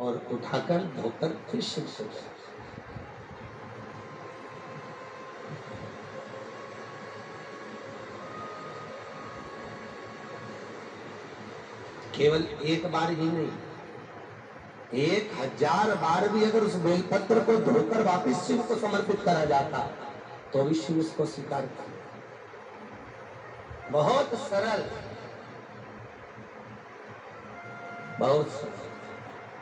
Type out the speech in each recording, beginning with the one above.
और उठाकर धोकर फिर शिव को केवल एक बार ही नहीं, 1000 बार भी अगर उस बेलपत्र को धोकर वापिस शिव को समर्पित करा जाता तो भी शिव उसको स्वीकार कर। बहुत सरल, बहुत सरल।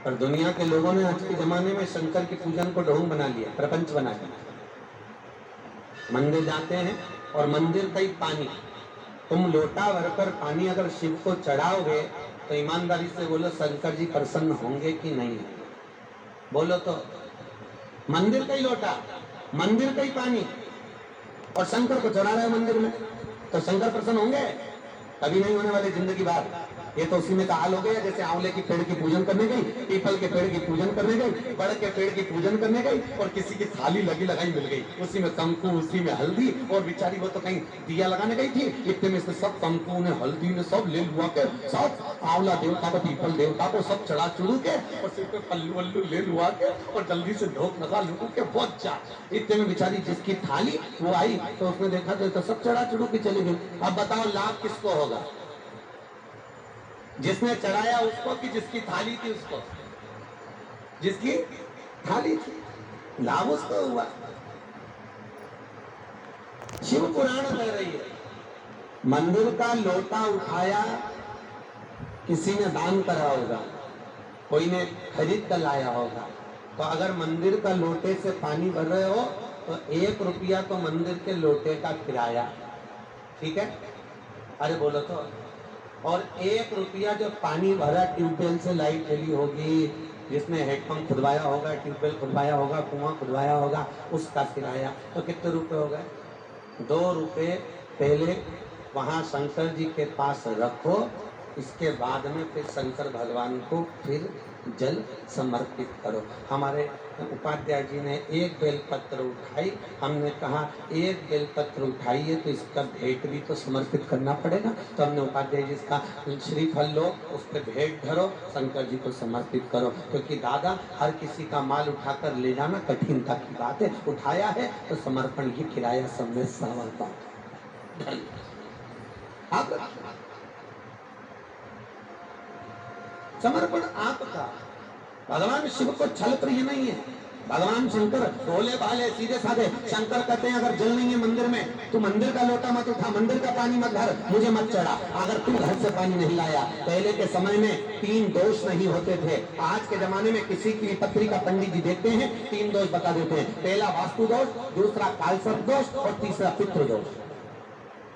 पर दुनिया के लोगों ने आज के जमाने में शंकर के पूजन को ढोंग बना लिया, प्रपंच बना लिया। मंदिर जाते हैं और मंदिर का ही पानी, तुम लोटा भरकर पानी अगर शिव को चढ़ाओगे तो ईमानदारी से बोलो शंकर जी प्रसन्न होंगे कि नहीं? बोलो तो। मंदिर का ही लोटा, मंदिर का ही पानी, और शंकर को चढ़ा रहा है मंदिर में, तो शंकर प्रसन्न होंगे? कभी नहीं होने वाले जिंदगी भर। ये तो उसी में का हाल हो गया जैसे आंवले के पेड़ की पूजन करने गई, पीपल के पेड़ की पूजन करने गई, बड़ के पेड़ की पूजन करने गई और किसी की थाली लगी लगाई मिल गई, उसी में कंकु, उसी में हल्दी, और बेचारी वो तो कहीं दिया लगाने गई थी, इतने में से सब कंकु ने, हल्दी ने सब ले लुआ के, सब आंवला देवता को, पीपल देवता को सब चढ़ा चुड़ू के और सिर पे पल्लू वल्लू ले लुआ के और जल्दी से ढोक लगा लुकू के बहुत जा। इतने में बेचारी जिसकी थाली वो आई तो उसने देखा तो सब चढ़ा चुड़ू के चली गई। अब बताओ लाभ किसको होगा? जिसने चढ़ाया उसको कि जिसकी थाली थी उसको? जिसकी थाली थी, लाभ उसको हुआ। शिव पुराण कह रही है मंदिर का लोटा उठाया किसी ने दान करा होगा, कोई ने खरीद कर लाया होगा, तो अगर मंदिर का लोटे से पानी भर रहे हो तो 1 रुपया तो मंदिर के लोटे का किराया, ठीक है? अरे बोलो तो। और 1 रुपया जो पानी भरा ट्यूबवेल से लाइट चली होगी, जिसने हेडपंप खुदवाया होगा, ट्यूबवेल खुदवाया होगा, कुआं खुदवाया होगा, उसका किराया, तो कितने रुपए हो गए? 2 रुपए पहले वहां शंकर जी के पास रखो, इसके बाद में फिर शंकर भगवान को फिर जल समर्पित करो। हमारे उपाध्याय जी ने 1 बेलपत्र उठाई, हमने कहा 1 बेलपत्र उठाइए तो इसका भेंट भी तो समर्पित करना पड़ेगा, तो हमने उपाध्याय जी इसका श्रीफल लो, उस पर भेंट धरो, शंकर जी को समर्पित करो, क्योंकि दादा हर किसी का माल उठाकर ले जाना कठिनता की बात है, उठाया है तो समर्पण की किराया सब में सवाल समर्पण आपका। भगवान शिव को छल प्रिय नहीं है। भगवान शंकर भोले भाले सीधे साधे। शंकर कहते हैं अगर जल नहीं है मंदिर में, तू मंदिर का लोटा मत उठा, मंदिर का पानी मत भर, मुझे मत चढ़ा। अगर तू घर से पानी नहीं लाया, पहले के समय में 3 दोष नहीं होते थे। आज के जमाने में किसी की पत्रिका पंडित जी देखते हैं 3 दोष बता देते हैं, पहला वास्तु दोष, दूसरा कालसर्प दोष और तीसरा पितृ दोष।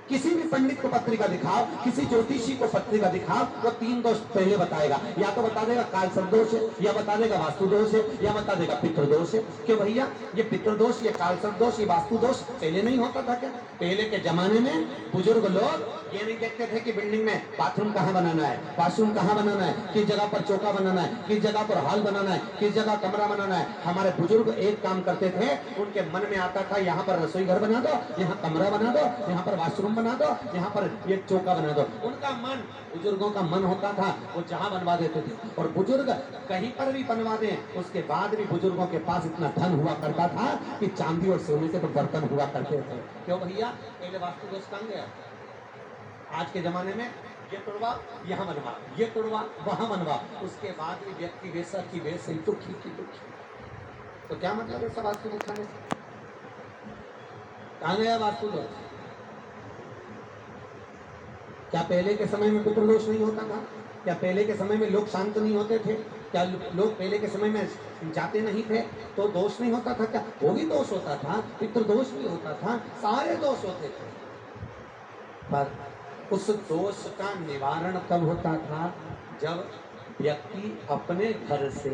किसी भी पंडित को पत्रिका दिखाओ, किसी ज्योतिषी को पत्रिका दिखाओ, वो 3 दोष पहले बताएगा। या तो बता देगा कालसर्प दोष है, या बता देगा वास्तु दोष है, या बता देगा पितृ दोष है। क्यों भैया? ये पितृ दोष, ये कालसर्प दोष, ये वास्तु दोष पहले नहीं होता था क्या? पहले के जमाने में बुजुर्ग लोग ये नहीं देखते थे कि बिल्डिंग में बाथरूम कहाँ बनाना है, वॉशरूम कहाँ बनाना है, किस जगह पर चौका बनाना है, किस जगह पर हॉल बनाना है, किस जगह कमरा बनाना है। हमारे बुजुर्ग एक काम करते थे, उनके मन में आता था यहाँ पर रसोई घर बना दो, यहाँ कमरा बना दो, यहाँ पर वॉशरूम बना दो, यहाँ पर ये चौका बना दो। उनका मन, बुजुर्गों का मन होता था, वो जहाँ बनवा देते थे। और बुजुर्ग कहीं पर भी बनवा दें, उसके बाद भी बुजुर्गों के पास इतना धन हुआ करता था कि चांदी और सोने के तो बर्तन हुआ करते थे। क्यों भैया? पहले वास्तु दोष कहाँ गया? आज के जमाने में ये तोड़वा, यहाँ बनवा, ये तोड़वा, वहां बनवा, उसके बाद भी व्यक्ति वैसा की वैसे ही दुखी की दुखी। तो क्या मतलब है सब वास्तु दिखाने से? कहाँ गया वास्तु दोष? क्या पहले के समय में पितृदोष नहीं होता था? क्या पहले के समय में लोग शांत नहीं होते थे? क्या लोग पहले के समय में जाते नहीं थे तो दोष नहीं होता था? क्या वो भी दोष होता था, पितृदोष भी होता था, सारे दोष होते थे। पर उस दोष का निवारण कब होता था? जब व्यक्ति अपने घर से,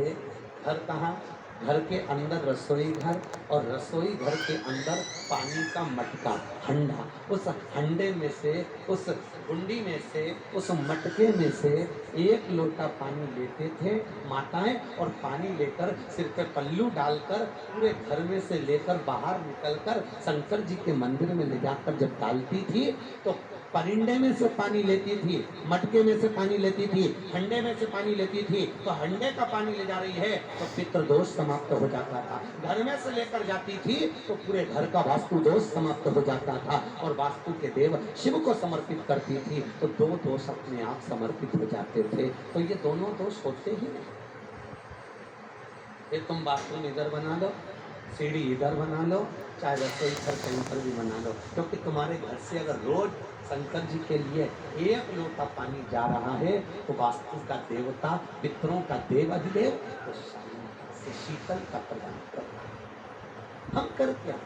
घर कहाँ? घर के अंदर रसोई घर, और रसोई घर के अंदर पानी का मटका, हंडा, उस हंडे में से, उस कुंडी में से, उस मटके में से 1 लोटा पानी लेते थे माताएं, और पानी लेकर सिर पे पल्लू डालकर पूरे घर में से लेकर बाहर निकलकर शंकर जी के मंदिर में ले जाकर जब डालती थी तो परिंदे में से पानी लेती थी, मटके में से पानी लेती थी, हंडे में से पानी लेती थी, तो हंडे का पानी ले जा रही है तो पितृ दोष समाप्त हो जाता था। घर में से लेकर जाती थी तो पूरे घर का वास्तु दोष समाप्त हो जाता था, और वास्तु के देव शिव को समर्पित करती थी तो 2 दोष अपने आप समर्पित हो जाते थे। तो ये दोनों दोष होते ही नहीं। फिर तुम बाथरूम इधर बना लो, सीढ़ी इधर बना लो, चाहे रसोई घर कहीं पर भी बना लो, क्योंकि तुम्हारे घर से अगर रोज शंकर जी के लिए 1 लोटा पानी जा रहा है तो वास्तु का देवता, पितरों का देव अधिदेव तो शीतल का प्रदान करता है। हम कर क्या